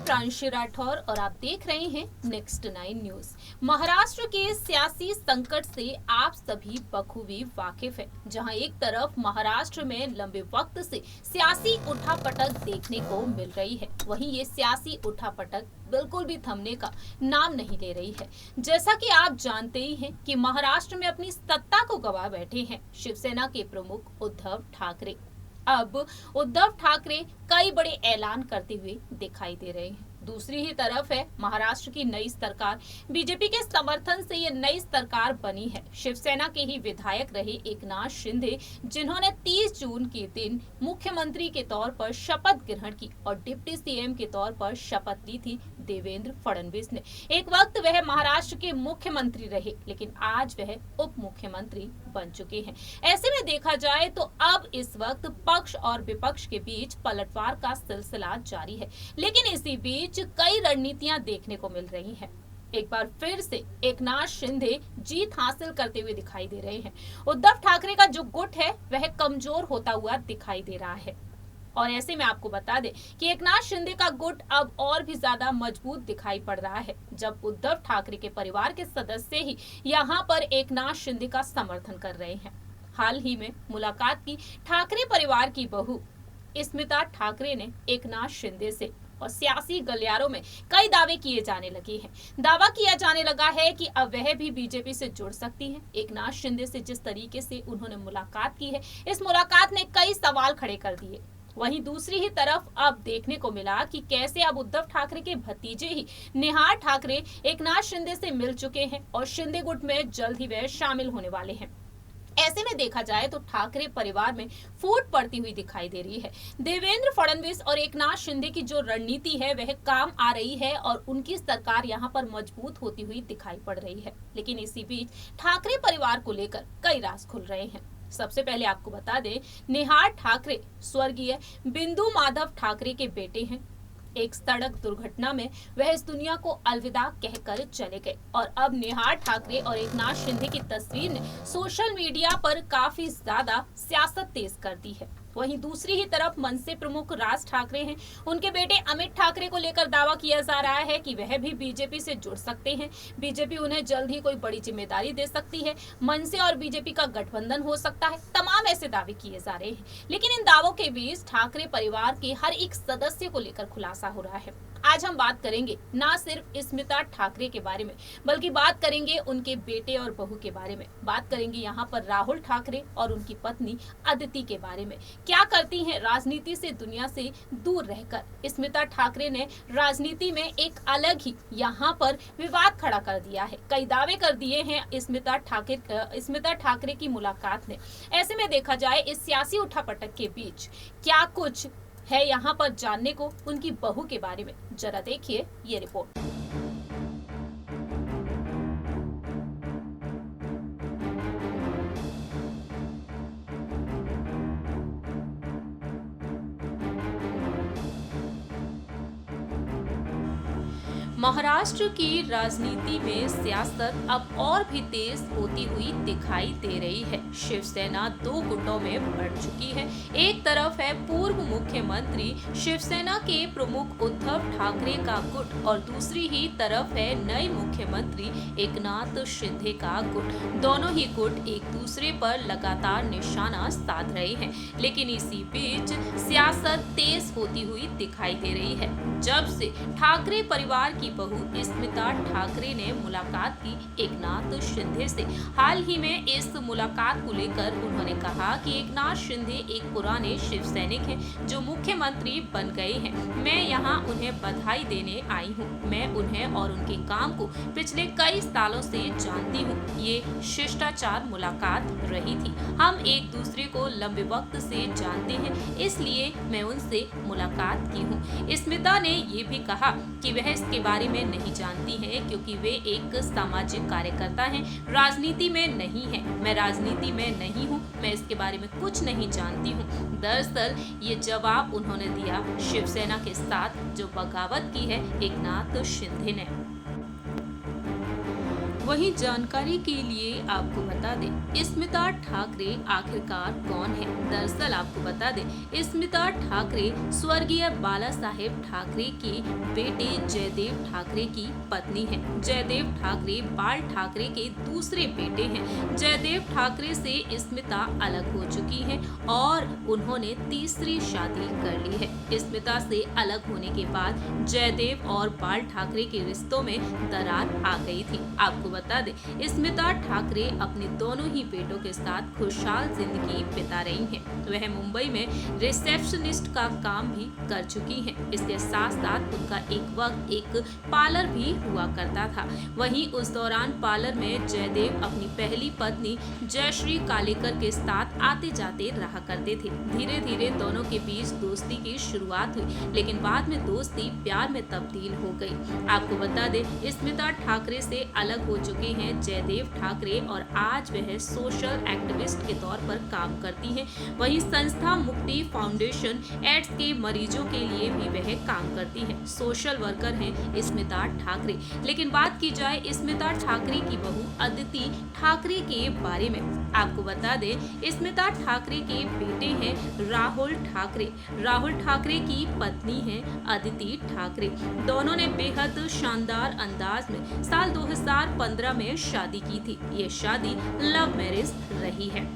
प्रांशी राठौर और आप देख रहे हैं नेक्स्ट 9 न्यूज। महाराष्ट्र के सियासी संकट से आप सभी बखूबी वाकिफ हैं, जहां एक तरफ महाराष्ट्र में लंबे वक्त से सियासी उठापटक देखने को मिल रही है, वहीं ये सियासी उठापटक बिल्कुल भी थमने का नाम नहीं ले रही है। जैसा कि आप जानते ही हैं कि महाराष्ट्र में अपनी सत्ता को गंवा बैठे हैं शिवसेना के प्रमुख उद्धव ठाकरे। अब उद्धव ठाकरे कई बड़े ऐलान करते हुए दिखाई दे रहे हैं। दूसरी ही तरफ है महाराष्ट्र की नई सरकार। बीजेपी के समर्थन से ये नई सरकार बनी है। शिवसेना के ही विधायक रहे एकनाथ शिंदे, जिन्होंने 30 जून के दिन मुख्यमंत्री के तौर पर शपथ ग्रहण की और डिप्टी सीएम के तौर पर शपथ ली थी देवेंद्र फडणवीस ने। एक वक्त वह महाराष्ट्र के मुख्यमंत्री रहे, लेकिन आज वह उप मुख्यमंत्री बन चुके हैं। ऐसे में देखा जाए तो अब इस वक्त पक्ष और विपक्ष के बीच पलटवार का सिलसिला जारी है, लेकिन इसी बीच कई रणनीतियां देखने को मिल रही हैं। एक बार फिर से एकनाथ शिंदे जीत हासिल करते हुए दिखाई दे रहे हैं। उद्धव ठाकरे का जो गुट है वह कमजोर होता हुआ दिखाई दे रहा है, और ऐसे में आपको बता दें कि एकनाथ शिंदे का गुट अब और भी ज्यादा मजबूत दिखाई पड़ रहा है, जब उद्धव ठाकरे के परिवार के सदस्य ही यहां पर एकनाथ शिंदे का समर्थन कर रहे हैं। हाल ही में मुलाकात की ठाकरे परिवार की बहू स्मिता ठाकरे ने एकनाथ शिंदे से और सियासी गलियारों में कई दावे किए जाने लगे हैं। दावा किया जाने लगा है कि अब वह भी बीजेपी से जुड़ सकती हैं। एकनाथ शिंदे से जिस तरीके से उन्होंने मुलाकात की है, इस मुलाकात ने कई सवाल खड़े कर दिए। वहीं दूसरी ही तरफ अब देखने को मिला कि कैसे अब उद्धव ठाकरे के भतीजे ही निहार ठाकरे एकनाथ शिंदे से मिल चुके हैं और शिंदे गुट में जल्द ही वह शामिल होने वाले हैं। ऐसे में देखा जाए तो ठाकरे परिवार में फूट पड़ती हुई दिखाई दे रही है। देवेंद्र फडणवीस और एकनाथ शिंदे की जो रणनीति है वह काम आ रही है और उनकी सरकार यहां पर मजबूत होती हुई दिखाई पड़ रही है। लेकिन इसी बीच ठाकरे परिवार को लेकर कई राज खुल रहे हैं। सबसे पहले आपको बता दें, निहार ठाकरे स्वर्गीय बिंदु माधव ठाकरे के बेटे हैं। एक सड़क दुर्घटना में वह इस दुनिया को अलविदा कहकर चले गए, और अब निहार ठाकरे और एकनाथ शिंदे की तस्वीर ने सोशल मीडिया पर काफी ज्यादा सियासत तेज कर दी है। वहीं दूसरी ही तरफ मनसे प्रमुख राज ठाकरे हैं। उनके बेटे अमित ठाकरे को लेकर दावा किया जा रहा है कि वह भी बीजेपी से जुड़ सकते हैं। बीजेपी उन्हें जल्द ही कोई बड़ी जिम्मेदारी दे सकती है। मनसे और बीजेपी का गठबंधन हो सकता है। तमाम ऐसे दावे किए जा रहे हैं, लेकिन इन दावों के बीच ठाकरे परिवार के हर एक सदस्य को लेकर खुलासा हो रहा है। आज हम बात करेंगे ना सिर्फ स्मिता ठाकरे के बारे में, बल्कि बात करेंगे उनके बेटे और बहू के बारे में। बात करेंगे यहाँ पर राहुल ठाकरे और उनकी पत्नी अदिति के बारे में। क्या करती हैं राजनीति से दुनिया से दूर रहकर। स्मिता ठाकरे ने राजनीति में एक अलग ही यहाँ पर विवाद खड़ा कर दिया है। कई दावे कर दिए हैं स्मिता ठाकरे की मुलाकात ने। ऐसे में देखा जाए इस सियासी उठापटक के बीच क्या कुछ है यहाँ पर जानने को उनकी बहू के बारे में। जरा देखिए ये रिपोर्ट। महाराष्ट्र की राजनीति में सियासत अब और भी तेज होती हुई दिखाई दे रही है। शिवसेना दो गुटों में बढ़ चुकी है। एक तरफ है पूर्व मुख्यमंत्री शिवसेना के प्रमुख उद्धव ठाकरे का गुट, और दूसरी ही तरफ है नए मुख्यमंत्री एकनाथ शिंदे का गुट। दोनों ही गुट एक दूसरे पर लगातार निशाना साध रहे हैं, लेकिन इसी बीच सियासत तेज होती हुई दिखाई दे रही है। जब से ठाकरे परिवार की बहू स्मिता ठाकरे ने मुलाकात की एकनाथ शिंदे से, हाल ही में इस मुलाकात को लेकर उन्होंने कहा कि एकनाथ शिंदे एक पुराने शिव सैनिक हैं जो मुख्यमंत्री बन गए हैं। मैं यहाँ उन्हें बधाई देने आई हूँ। मैं उन्हें और उनके काम को पिछले कई सालों से जानती हूँ। ये शिष्टाचार मुलाकात रही थी। हम एक दूसरे को लंबे वक्त से जानते हैं, इसलिए मैं उनसे मुलाकात की हूँ। स्मिता ने ये भी कहा कि वह इसके बारे में नहीं जानती हैं, क्योंकि वे एक सामाजिक कार्यकर्ता हैं, राजनीति में नहीं है। मैं राजनीति में नहीं हूँ, मैं इसके बारे में कुछ नहीं जानती हूँ। दरअसल ये जवाब उन्होंने दिया शिवसेना के साथ जो बगावत की है एकनाथ शिंदे ने। वहीं जानकारी के लिए आपको बता दें, स्मिता ठाकरे आखिरकार कौन है। दरअसल आपको बता दें, स्मिता ठाकरे स्वर्गीय बाला साहेब ठाकरे के बेटे जयदेव ठाकरे की पत्नी है। जयदेव ठाकरे बाल ठाकरे के दूसरे बेटे हैं। जयदेव ठाकरे से स्मिता अलग हो चुकी हैं और उन्होंने तीसरी शादी कर ली है। स्मिता से अलग होने के बाद जयदेव और बाल ठाकरे के रिश्तों में दरार आ गई थी। आपको बता दें, स्मिता ठाकरे अपने दोनों ही बेटों के साथ खुशहाल जिंदगी बिता रही हैं। वह मुंबई में रिसेप्शनिस्ट का काम भी कर चुकी हैं। इसके साथ साथ उनका एक वक्त एक पार्लर भी हुआ करता था। वहीं उस दौरान पार्लर में जयदेव अपनी पहली पत्नी जयश्री कालेकर के साथ आते जाते रहा करते थे। धीरे धीरे दोनों के बीच दोस्ती की शुरुआत हुई, लेकिन बाद में दोस्ती प्यार में तब्दील हो गई। आपको बता दें, स्मिता ठाकरे से अलग हो चुके हैं जयदेव ठाकरे और आज वह सोशल एक्टिविस्ट के तौर पर काम करती हैं। वहीं संस्था मुक्ति फाउंडेशन एड्स के मरीजों के लिए भी वह काम करती हैं। सोशल वर्कर हैं स्मिता ठाकरे। लेकिन बात की जाए स्मिता ठाकरे की बहू अदिति ठाकरे के बारे में, आपको बता दें, स्मिता ठाकरे के बेटे हैं राहुल ठाकरे। राहुल ठाकरे की पत्नी है अदिति ठाकरे। दोनों ने बेहद शानदार अंदाज में साल 2015 में शादी की थी। ये शादी लव मैरिज रही है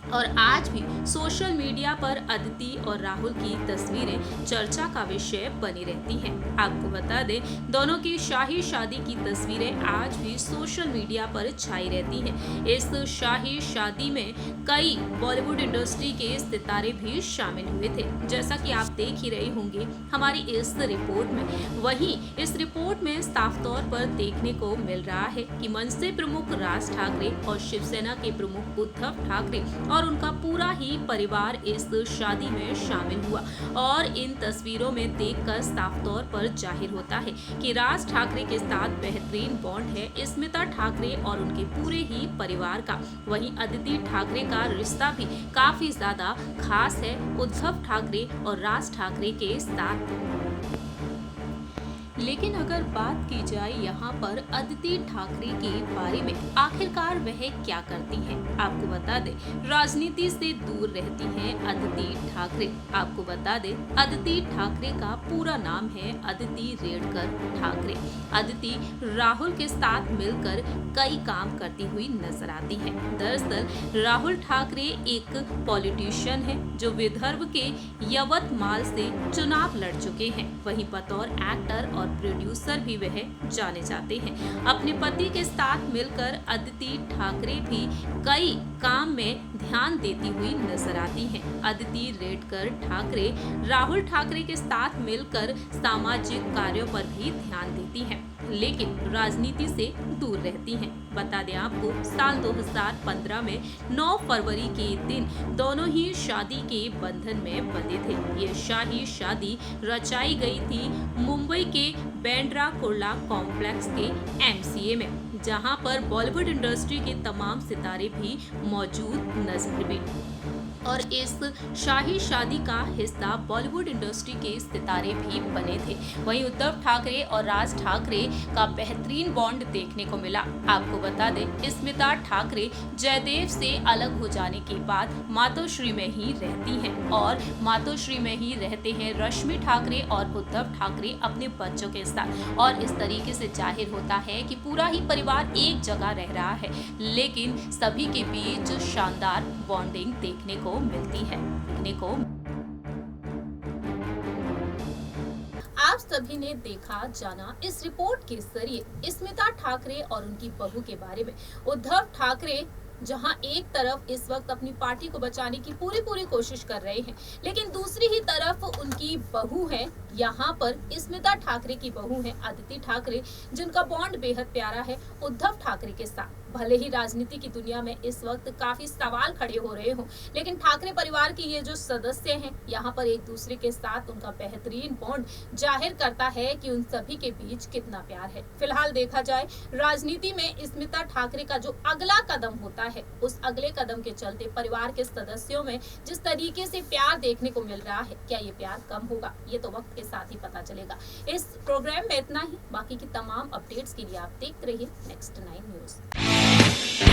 और आज भी सोशल मीडिया पर अदिति और राहुल की तस्वीरें चर्चा का विषय बनी रहती हैं। आपको बता दें, दोनों की शाही शादी की तस्वीरें आज भी सोशल मीडिया पर छाई रहती हैं। इस शाही शादी में कई बॉलीवुड इंडस्ट्री के सितारे भी शामिल हुए थे, जैसा कि आप देख ही रहे होंगे हमारी इस रिपोर्ट में। वहीं इस रिपोर्ट में साफ तौर पर देखने को मिल रहा है कि मनसे प्रमुख राज ठाकरे और शिवसेना के प्रमुख उद्धव ठाकरे और उनका पूरा ही परिवार इस शादी में शामिल हुआ और इन तस्वीरों में देखकर साफ तौर पर जाहिर होता है कि राज ठाकरे के साथ बेहतरीन बॉन्ड है स्मिता ठाकरे और उनके पूरे ही परिवार का। वहीं अदिति ठाकरे का रिश्ता भी काफी ज्यादा खास है उद्धव ठाकरे और राज ठाकरे के साथ। लेकिन अगर बात की जाए यहाँ पर अदिति ठाकरे के बारे में, आखिरकार वह क्या करती हैं? आपको बता दें, राजनीति से दूर रहती हैं अदिति ठाकरे। आपको बता दें, अदिति ठाकरे का पूरा नाम है अदिति रेडकर ठाकरे। अदिति राहुल के साथ मिलकर कई काम करती हुई नजर आती है। दरअसल राहुल ठाकरे एक पॉलिटिशियन है जो विदर्भ के यवतमाल से चुनाव लड़ चुके हैं। वहीं बतौर एक्टर और प्रोड्यूसर भी वह जाने जाते हैं। अपने पति के साथ मिलकर अदिति ठाकरे भी कई काम में ध्यान देती हुई नजर आती हैं। अदिति रेडकर ठाकरे राहुल ठाकरे के साथ मिलकर सामाजिक कार्यों पर भी ध्यान देती हैं, लेकिन राजनीति से दूर रहती हैं। बता दें आपको, साल 2015 में 9 फरवरी के दिन दोनों ही शादी के बंधन में बंधे थे। ये शाही शादी रचाई गई थी मुंबई के बेंड्रा कुर्ला कॉम्प्लेक्स के MCA में, जहां पर बॉलीवुड इंडस्ट्री के तमाम सितारे भी मौजूद नजर में। और इस शाही शादी का हिस्सा बॉलीवुड इंडस्ट्री के सितारे भी बने थे। वहीं उद्धव ठाकरे और राज ठाकरे का बेहतरीन बॉन्ड देखने को मिला। आपको बता दें, स्मिता ठाकरे जयदेव से अलग हो जाने के बाद मातोश्री में ही रहती हैं और मातोश्री में ही रहते हैं रश्मि ठाकरे और उद्धव ठाकरे अपने बच्चों के साथ। और इस तरीके से जाहिर होता है कि पूरा ही परिवार एक जगह रह रहा है, लेकिन सभी के बीच शानदार बॉन्डिंग देखने को मिलती है। आप सभी ने देखा जाना इस रिपोर्ट के जरिए स्मिता ठाकरे और उनकी बहू के बारे में। उद्धव ठाकरे जहां एक तरफ इस वक्त अपनी पार्टी को बचाने की पूरी कोशिश कर रहे हैं, लेकिन दूसरी ही तरफ उनकी बहू है, यहाँ पर स्मिता ठाकरे की बहू है अदिति ठाकरे, जिनका बॉन्ड बेहद प्यारा है उद्धव ठाकरे के साथ। भले ही राजनीति की दुनिया में इस वक्त काफी सवाल खड़े हो रहे हो, लेकिन ठाकरे परिवार के ये जो सदस्य हैं, यहाँ पर एक दूसरे के साथ उनका बेहतरीन बॉन्ड जाहिर करता है कि उन सभी के बीच कितना प्यार है। फिलहाल देखा जाए, राजनीति में स्मिता ठाकरे का जो अगला कदम होता है, उस अगले कदम के चलते परिवार के सदस्यों में जिस तरीके से प्यार देखने को मिल रहा है, क्या ये प्यार कम होगा? ये तो वक्त के साथ ही पता चलेगा। इस प्रोग्राम में इतना ही। बाकी की तमाम अपडेट्स के लिए आप देखते रहिए नेक्स्ट 9 न्यूज।